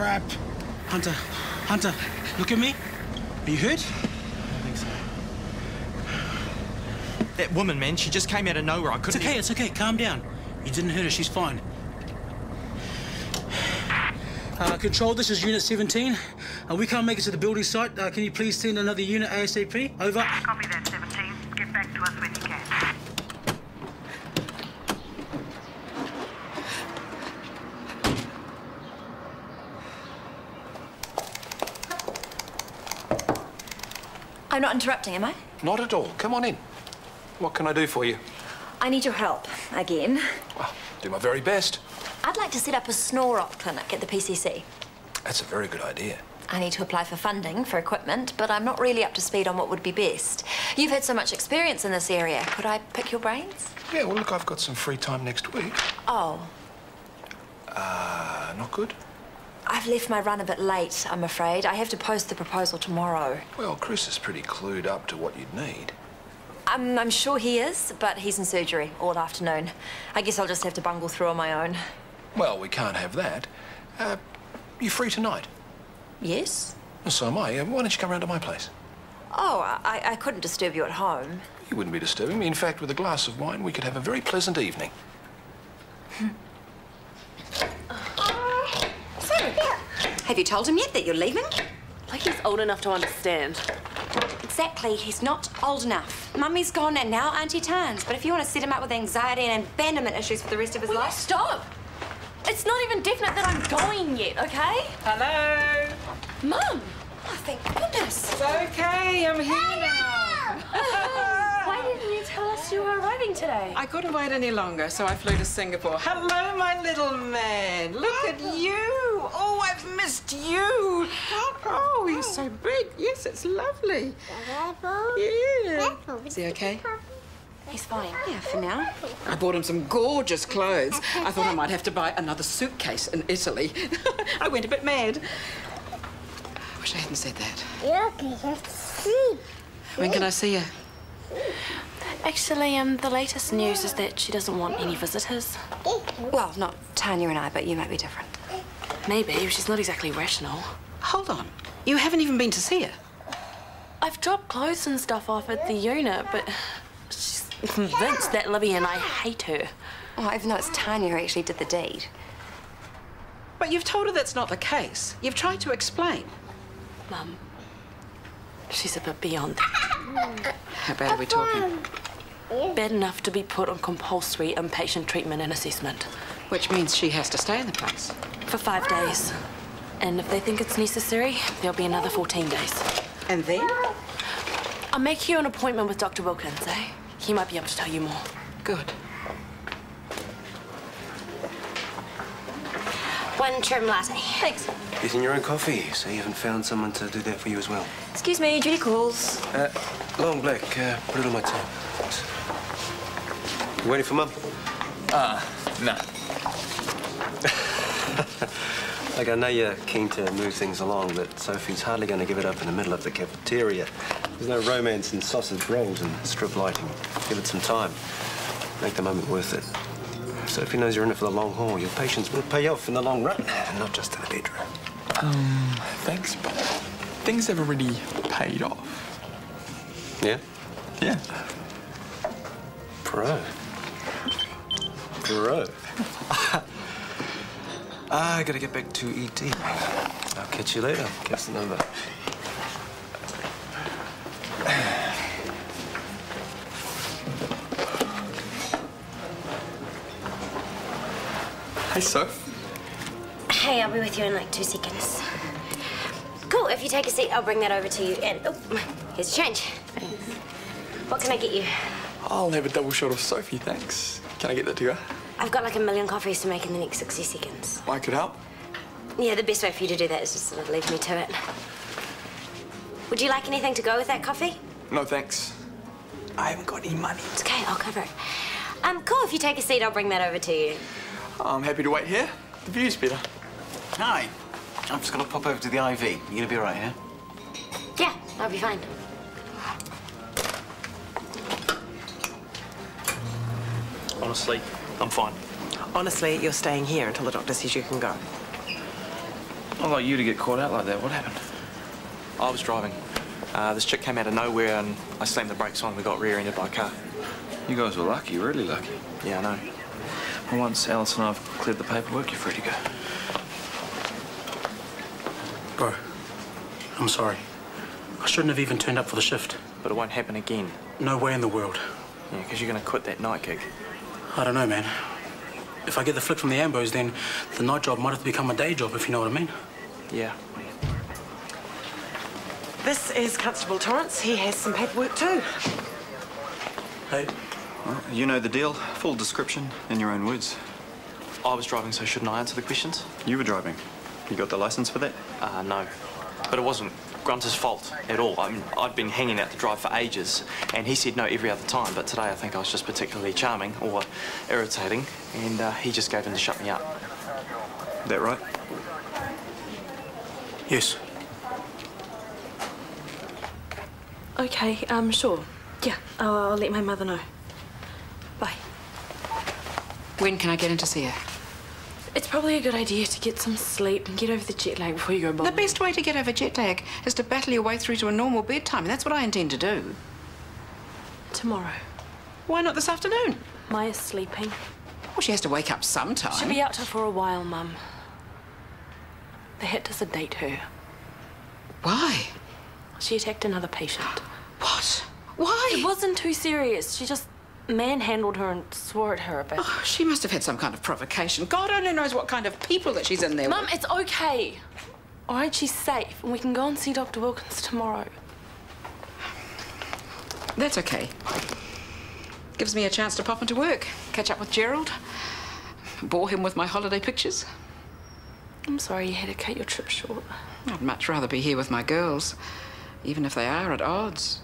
crap. Hunter, look at me. Are you hurt? I don't think so. That woman, man, she just came out of nowhere. I couldn't... It's okay, calm down. You didn't hurt her, she's fine. Control, this is Unit 17. We can't make it to the building site. Can you please send another unit ASAP? Over. Copy that, 17. Get back to us when you can. I'm not interrupting, am I? Not at all. Come on in. What can I do for you? I need your help, again. Well, do my very best. I'd like to set up a snore-op clinic at the PCC. That's a very good idea. I need to apply for funding for equipment, but I'm not really up to speed on what would be best. You've had so much experience in this area. Could I pick your brains? Yeah, well, look, I've got some free time next week. Oh. Not good? I've left my run a bit late, I'm afraid. I have to post the proposal tomorrow. Well, Chris is pretty clued up to what you'd need. I'm sure he is, but he's in surgery all afternoon. I guess I'll just have to bungle through on my own. Well, we can't have that. You free tonight? Yes? Well, so am I. Why don't you come round to my place? Oh, I couldn't disturb you at home. You wouldn't be disturbing me. In fact, with a glass of wine, we could have a very pleasant evening. So, have you told him yet that you're leaving? Like he's old enough to understand. Exactly, he's not old enough. Mummy's gone and now Auntie Tan's. But if you want to set him up with anxiety and abandonment issues for the rest of his Will you life... stop? It's not even definite that I'm going yet, okay? Hello? Mum! Oh, thank goodness. It's okay, I'm here now. Why didn't you tell us you were arriving today? I couldn't wait any longer, so I flew to Singapore. Hello, my little man. Look at you. Oh, I've missed you. Oh, you're so big. Yes, it's lovely. Yeah. Is he okay? He's fine. Yeah, for now. I bought him some gorgeous clothes. I thought I might have to buy another suitcase in Italy. I went a bit mad. Wish I hadn't said that. When can I see you? Actually, the latest news is that she doesn't want any visitors. Well, not Tanya and I, but you might be different. Maybe. She's not exactly rational. Hold on. You haven't even been to see her? I've dropped clothes and stuff off at the unit, but she's convinced that Libby and I hate her. Oh, even though it's Tanya who actually did the deed. But you've told her that's not the case. You've tried to explain. Mum, she's a bit beyond that. How bad are we talking? Bad enough to be put on compulsory inpatient treatment and assessment. Which means she has to stay in the place. For 5 days. And if they think it's necessary, there'll be another 14 days. And then? I'll make you an appointment with Dr. Wilkins, eh? He might be able to tell you more. Good. One trim latte. Thanks. Getting your own coffee, so you haven't found someone to do that for you as well. Excuse me, Judy calls. Long black, put it on my tongue. You waiting for Mum? No. Like, I know you're keen to move things along, but Sophie's hardly going to give it up in the middle of the cafeteria. There's no romance in sausage rolls and strip lighting. Give it some time. Make the moment worth it. Sophie knows you're in it for the long haul. Your patience will pay off in the long run, and not just in the bedroom. Thanks, but things have already paid off. Yeah? Yeah. Pro. I gotta get back to ET. I'll catch you later. Catch the number. Hey, Soph. Hey, I'll be with you in like 2 seconds. Cool, if you take a seat, I'll bring that over to you. And, oh, here's your change. What can I get you? I'll have a double shot of Sophie, thanks. Can I get that to you? I've got like 1 million coffees to make in the next 60 seconds. I could help. Yeah, the best way for you to do that is just sort of leave me to it. Would you like anything to go with that coffee? No, thanks. I haven't got any money. It's okay, I'll cover it. Cool, if you take a seat, I'll bring that over to you. I'm happy to wait here. The view's better. Hi. I'm just going to pop over to the IV. You going to be all right, yeah? Yeah, I'll be fine. Honestly, I'm fine. Honestly, you're staying here until the doctor says you can go. Not like you to get caught out like that. What happened? I was driving. This chick came out of nowhere and I slammed the brakes on and we got rear-ended by a car. You guys were lucky, really lucky. Yeah, I know. Well, once Alice and I have cleared the paperwork, you're free to go. Bro, I'm sorry. I shouldn't have even turned up for the shift. But it won't happen again. No way in the world. Yeah, because you're going to quit that night gig. I don't know, man. If I get the flick from the Ambos, then the night job might have to become a day job, if you know what I mean. Yeah. This is Constable Torrance. He has some paperwork too. Hey. Well, you know the deal. Full description in your own words. I was driving, so shouldn't I answer the questions? You were driving. You got the license for that? No. But it wasn't Grunter's fault at all. I mean, I'd been hanging out to drive for ages, and he said no every other time, but today I think I was just particularly charming or irritating, and he just gave in to shut me up. That right? Yes. Okay, sure. Yeah, I'll let my mother know. Bye. When can I get in to see her? It's probably a good idea to get some sleep and get over the jet lag before you go bowling. The best way to get over jet lag is to battle your way through to a normal bedtime, and that's what I intend to do. Tomorrow. Why not this afternoon? Maya's sleeping. Well, she has to wake up sometime. She'll be out for a while, Mum. They had to sedate her. Why? She attacked another patient. What? Why? It wasn't too serious. She just manhandled her and swore at her a bit. Oh, she must have had some kind of provocation. God only knows what kind of people that she's in there Mum, with. it's okay. All right, she's safe, and we can go and see Dr. Wilkins tomorrow. That's okay. Gives me a chance to pop into work, catch up with Gerald, bore him with my holiday pictures. I'm sorry you had to cut your trip short. I'd much rather be here with my girls, even if they are at odds.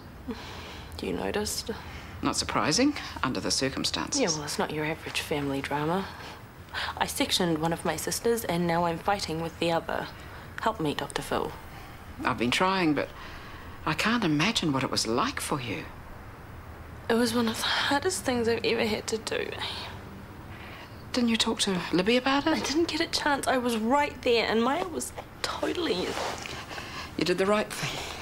You noticed? Not surprising, under the circumstances. Yeah, well, it's not your average family drama. I sectioned one of my sisters, and now I'm fighting with the other. Help me, Dr. Phil. I've been trying, but I can't imagine what it was like for you. It was one of the hardest things I've ever had to do. Didn't you talk to Libby about it? I didn't get a chance. I was right there, and Maya was totally... You did the right thing.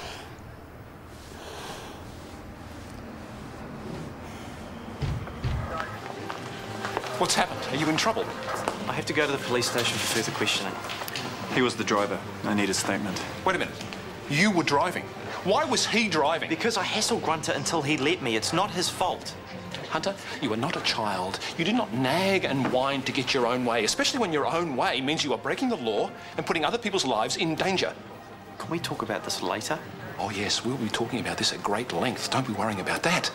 What's happened? Are you in trouble? I have to go to the police station for further questioning. He was the driver. I need a statement. Wait a minute. You were driving. Why was he driving? Because I hassled Grunter until he let me. It's not his fault. Hunter, you are not a child. You do not nag and whine to get your own way, especially when your own way means you are breaking the law and putting other people's lives in danger. Can we talk about this later? Oh, yes, we'll be talking about this at great length. Don't be worrying about that.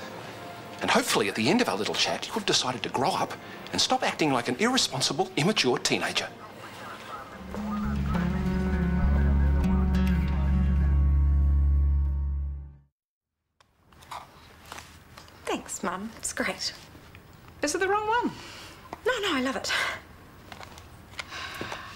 And hopefully at the end of our little chat, you've decided to grow up and stop acting like an irresponsible, immature teenager. Thanks, Mum. It's great. Is it the wrong one? No, I love it.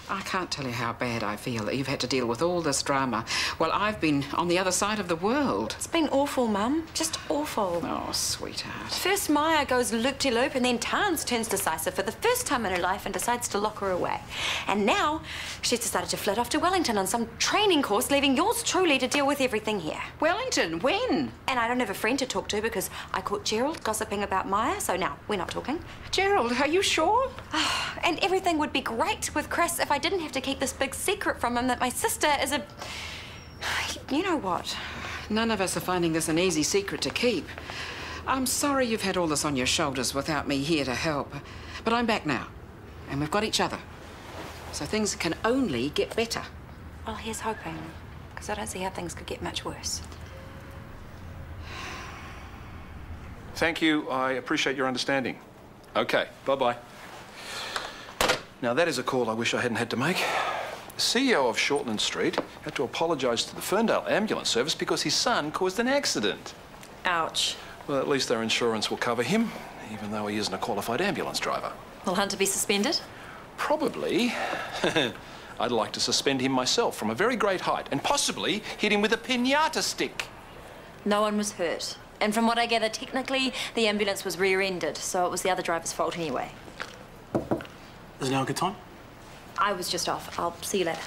I can't tell you how bad I feel that you've had to deal with all this drama while I've been on the other side of the world. It's been awful, Mum. Just awful. Oh, sweetheart. First Maya goes loop-de-loop, and then Tans turns decisive for the first time in her life and decides to lock her away. And now she's decided to flit off to Wellington on some training course, leaving yours truly to deal with everything here. Wellington? When? And I don't have a friend to talk to because I caught Gerald gossiping about Maya, so now we're not talking. Gerald, are you sure? And everything would be great with Chris if I didn't have to keep this big secret from him that my sister is a... You know what? None of us are finding this an easy secret to keep. I'm sorry you've had all this on your shoulders without me here to help. But I'm back now, and we've got each other. So things can only get better. Well, here's hoping, because I don't see how things could get much worse. Thank you. I appreciate your understanding. Okay, bye-bye. Now, that is a call I wish I hadn't had to make. The CEO of Shortland Street had to apologise to the Ferndale ambulance service because his son caused an accident. Ouch. Well, at least their insurance will cover him, even though he isn't a qualified ambulance driver. Will Hunter be suspended? Probably. I'd like to suspend him myself from a very great height and possibly hit him with a piñata stick. No one was hurt. And from what I gather, technically, the ambulance was rear-ended, so it was the other driver's fault anyway. Is now a good time? I was just off. I'll see you later.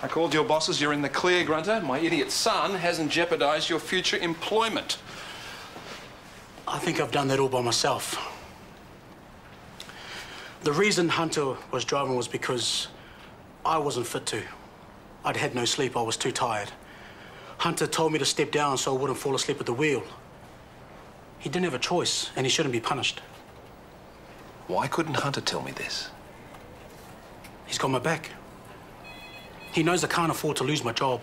I called your bosses. You're in the clear, Grunter. My idiot son hasn't jeopardised your future employment. I think I've done that all by myself. The reason Hunter was driving was because I wasn't fit to. I'd had no sleep. I was too tired. Hunter told me to step down so I wouldn't fall asleep at the wheel. He didn't have a choice, and he shouldn't be punished. Why couldn't Hunter tell me this? He's got my back. He knows I can't afford to lose my job.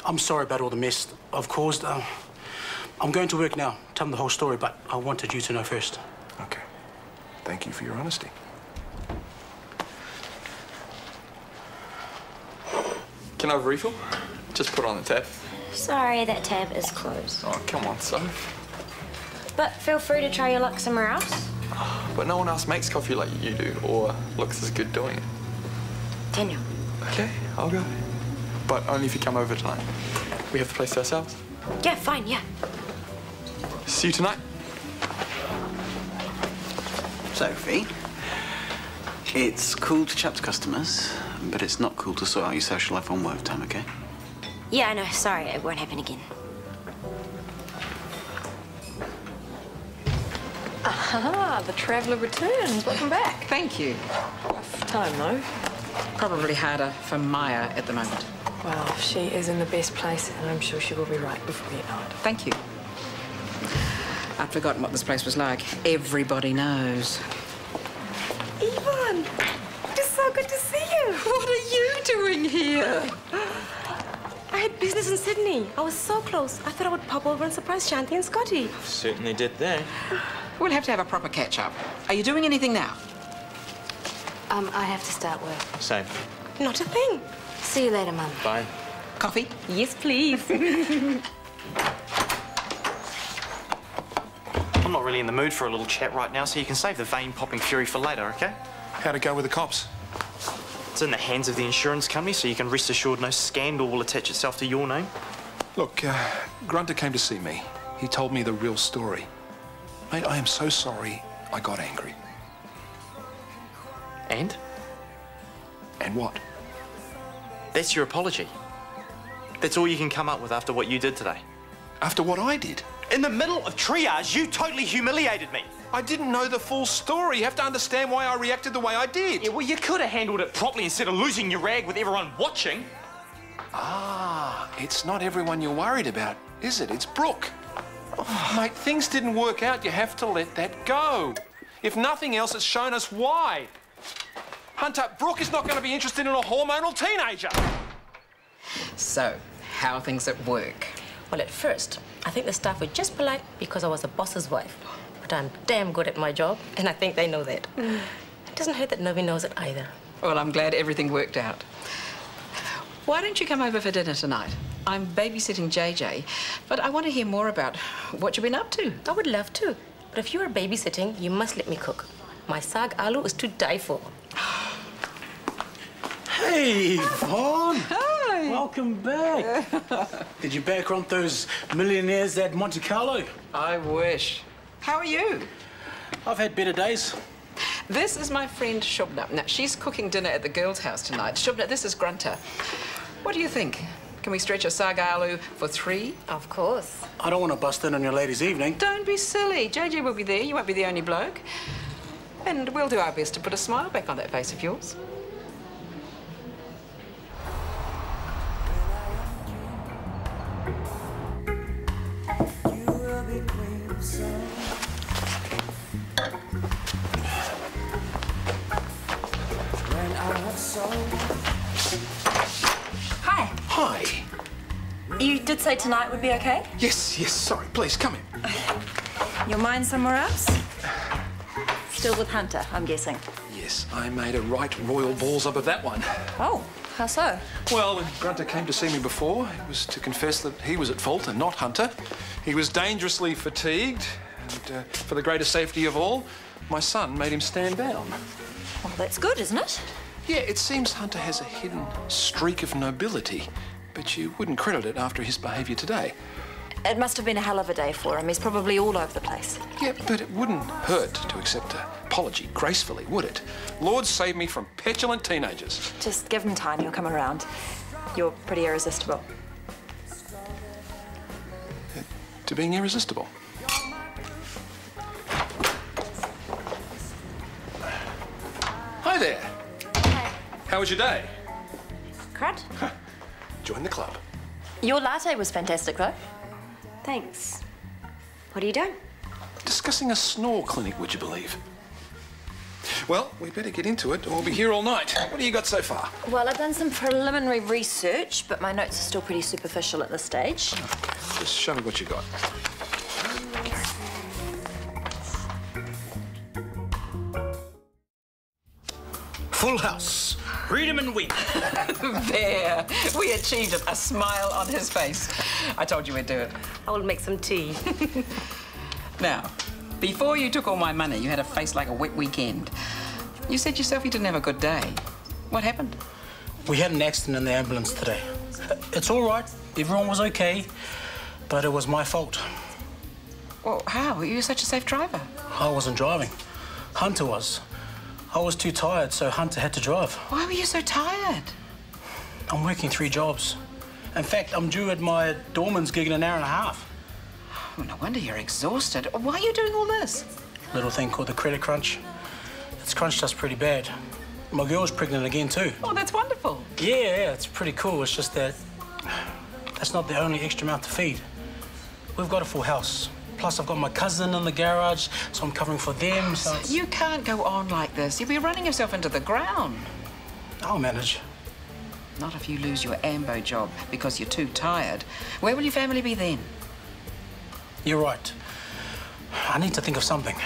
I'm sorry about all the mess I've caused. I'm going to work now. Tell him the whole story, but I wanted you to know first. Okay. Thank you for your honesty. Can I have a refill? Just put on the tab. Sorry, that tab is closed. Oh, come on, Soph. But feel free to try your luck somewhere else. But no one else makes coffee like you do, or looks as good doing it. Daniel. Okay, I'll go. But only if you come over tonight. We have the place to ourselves. Yeah, fine, yeah. See you tonight. Sophie, it's cool to chat to customers, but it's not cool to sort out your social life on work time, okay? Yeah, I know. Sorry, it won't happen again. Aha, the traveller returns. Welcome back. Thank you. Rough time, though. Probably harder for Maya at the moment. Well, she is in the best place, and I'm sure she will be right before midnight. Thank you. I'd forgotten what this place was like. Everybody knows. Yvonne, it's so good to see you. What are you doing here? I had business in Sydney. I was so close. I thought I would pop over and surprise Shanti and Scotty. Certainly did that. We'll have to have a proper catch-up. Are you doing anything now? I have to start work. Same. Not a thing. See you later, Mum. Bye. Coffee? Yes, please. I'm not really in the mood for a little chat right now, so you can save the vein-popping fury for later, OK? How'd it go with the cops? It's in the hands of the insurance company, so you can rest assured no scandal will attach itself to your name. Look, Grunter came to see me. He told me the real story. Mate, I am so sorry I got angry. And? And what? That's your apology. That's all you can come up with after what you did today. After what I did? In the middle of triage, you totally humiliated me. I didn't know the full story. You have to understand why I reacted the way I did. Yeah, well, you could have handled it properly instead of losing your rag with everyone watching. Ah, it's not everyone you're worried about, is it? It's Brooke. Oh, mate, things didn't work out. You have to let that go. If nothing else, it's shown us why. Hunter, Brooke is not going to be interested in a hormonal teenager. So, how are things at work? Well, at first, I think the staff were just polite because I was a boss's wife. But I'm damn good at my job, and I think they know that. It doesn't hurt that nobody knows it either. Well, I'm glad everything worked out. Why don't you come over for dinner tonight? I'm babysitting JJ, but I want to hear more about what you've been up to. I would love to, but if you are babysitting, you must let me cook. My saag aloo is to die for. Hey, Yvonne. Hi. Welcome back. Did you back on those millionaires at Monte Carlo? I wish. How are you? I've had better days. This is my friend Shubna. Now, she's cooking dinner at the girls' house tonight. Shubna, this is Grunter. What do you think? Can we stretch a saag aloo for 3? Of course. I don't want to bust in on your ladies' evening. Don't be silly. JJ will be there. You won't be the only bloke. And we'll do our best to put a smile back on that face of yours. Hi. Hi. You did say tonight would be okay? Yes, sorry. Please, come in. Your mind somewhere else? Still with Hunter, I'm guessing. Yes, I made a right royal balls up of that one. Oh, how so? Well, when Grunter came to see me before, it was to confess that he was at fault and not Hunter. He was dangerously fatigued, and for the greater safety of all, my son made him stand down. Well, that's good, isn't it? Yeah, it seems Hunter has a hidden streak of nobility, but you wouldn't credit it after his behaviour today. It must have been a hell of a day for him. He's probably all over the place. Yeah, but it wouldn't hurt to accept an apology gracefully, would it? Lord save me from petulant teenagers. Just give him time, he'll come around. You're pretty irresistible. To being irresistible. Hi there. Hi. How was your day? Crud? Join the club. Your latte was fantastic, though. Thanks. What are you doing? Discussing a snore clinic, would you believe? Well, we better get into it or we'll be here all night. What do you got so far? Well, I've done some preliminary research, but my notes are still pretty superficial at this stage. Just show me what you got. Full house. Read 'em and weep. There. We achieved it. A smile on his face. I told you we'd do it. I will make some tea. Now, before you took all my money, you had a face like a wet weekend. You said yourself you didn't have a good day. What happened? We had an accident in the ambulance today. It's all right. Everyone was okay. But it was my fault. Well, how? You're such a safe driver. I wasn't driving. Hunter was. I was too tired, so Hunter had to drive. Why were you so tired? I'm working 3 jobs. In fact, I'm due at my doorman's gig in an hour and a half. Oh, no wonder you're exhausted. Why are you doing all this? Little thing called the credit crunch. It's crunched us pretty bad. My girl's pregnant again, too. Oh, that's wonderful. Yeah, it's pretty cool. It's just that that's not the only extra amount to feed. We've got a full house. Plus, I've got my cousin in the garage, so I'm covering for them. So you can't go on like this. You'll be running yourself into the ground. I'll manage. Not if you lose your AMBO job because you're too tired. Where will your family be then? You're right. I need to think of something.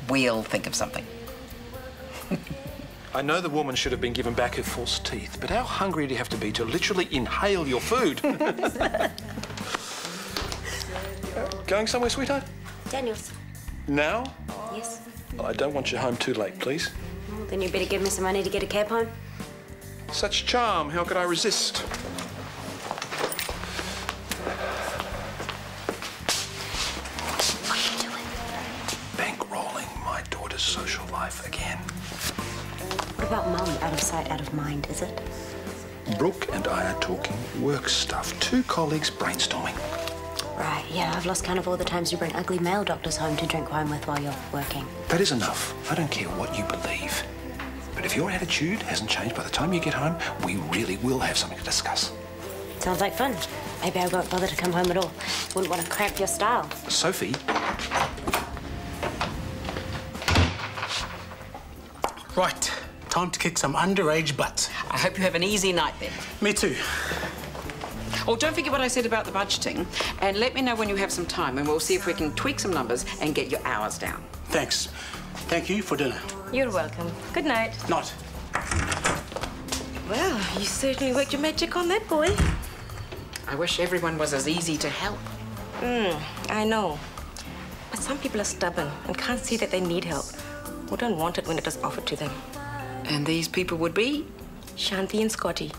We'll think of something. I know the woman should have been given back her false teeth, but how hungry do you have to be to literally inhale your food? Going somewhere, sweetheart? Daniel's. Now? Yes. I don't want you home too late, please. Well, then you better give me some money to get a cab home. Such charm, how could I resist? What are you doing? Bankrolling my daughter's social life again. What about Mum? Out of sight, out of mind, is it? Brooke and I are talking work stuff. 2 colleagues brainstorming. Right, yeah, I've lost count of all the times you bring ugly male doctors home to drink wine with while you're working. That is enough. I don't care what you believe. But if your attitude hasn't changed by the time you get home, we really will have something to discuss. Sounds like fun. Maybe I won't bother to come home at all. Wouldn't want to cramp your style. Sophie. Right. Time to kick some underage butt. I hope you have an easy night then. Me too. Oh, don't forget what I said about the budgeting. And let me know when you have some time and we'll see if we can tweak some numbers and get your hours down. Thanks. Thank you for dinner. You're welcome. Good night. Night. Well, you certainly worked your magic on that boy. I wish everyone was as easy to help. I know. But some people are stubborn and can't see that they need help, or don't want it when it is offered to them. And these people would be? Shanti and Scotty.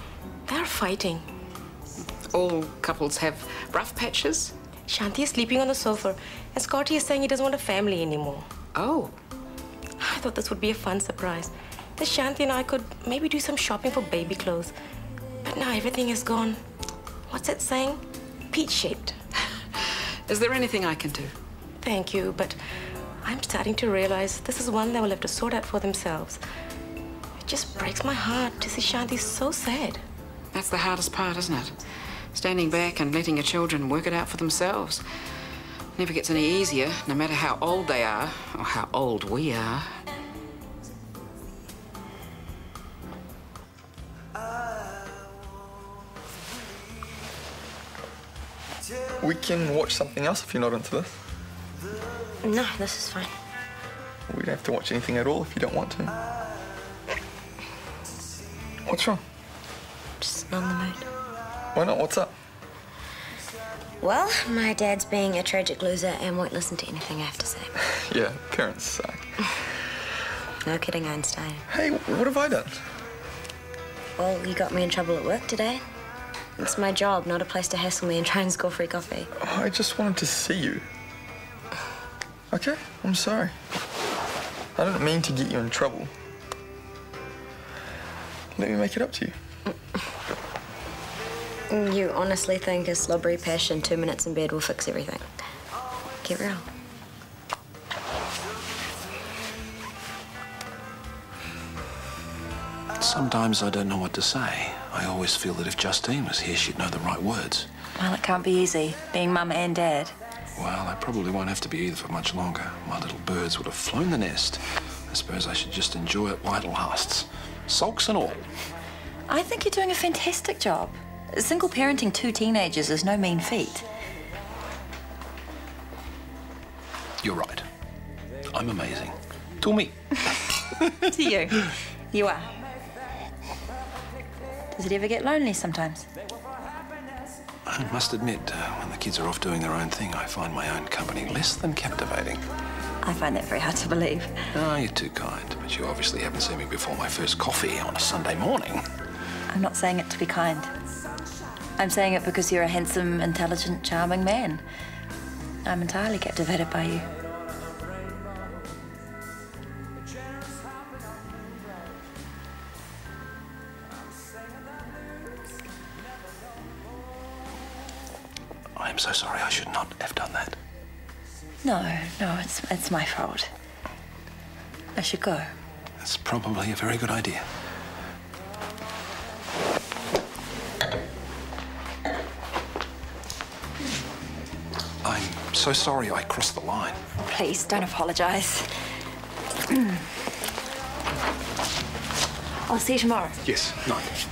They're fighting. All couples have rough patches? Shanti is sleeping on the sofa, and Scotty is saying he doesn't want a family anymore. Oh. I thought this would be a fun surprise. That Shanti and I could maybe do some shopping for baby clothes. But now everything is gone. What's that saying? Peach-shaped. Is there anything I can do? Thank you, but I'm starting to realize this is one they will have to sort out for themselves. It just breaks my heart to see Shanti so sad. That's the hardest part, isn't it? Standing back and letting your children work it out for themselves. Never gets any easier, no matter how old they are, or how old we are. We can watch something else if you're not into this. No, this is fine. We don't have to watch anything at all if you don't want to. What's wrong? Just not in the mood. Why not? What's up? Well, my dad's being a tragic loser and won't listen to anything I have to say. Yeah, parents suck. No kidding, Einstein. Hey, what have I done? Well, you got me in trouble at work today. It's my job, not a place to hassle me and try and score free coffee. I just wanted to see you. Okay, I'm sorry. I didn't mean to get you in trouble. Let me make it up to you. You honestly think a slobbery passion, 2 minutes in bed will fix everything? Get real. Sometimes I don't know what to say. I always feel that if Justine was here, she'd know the right words. Well, it can't be easy, being mum and dad. Well, I probably won't have to be either for much longer. My little birds would have flown the nest. I suppose I should just enjoy it while it lasts. Sulks and all. I think you're doing a fantastic job. Single parenting 2 teenagers is no mean feat. You're right. I'm amazing. To me. To you. You are. Does it ever get lonely sometimes? I must admit, when the kids are off doing their own thing, I find my own company less than captivating. I find that very hard to believe. Oh, you're too kind, but you obviously haven't seen me before my first coffee on a Sunday morning. I'm not saying it to be kind. I'm saying it because you're a handsome, intelligent, charming man. I'm entirely captivated by you. I'm so sorry. I should not have done that. No, it's my fault. I should go. That's probably a very good idea. I'm so sorry I crossed the line. Please, don't apologise. I'll see you tomorrow. Yes, night.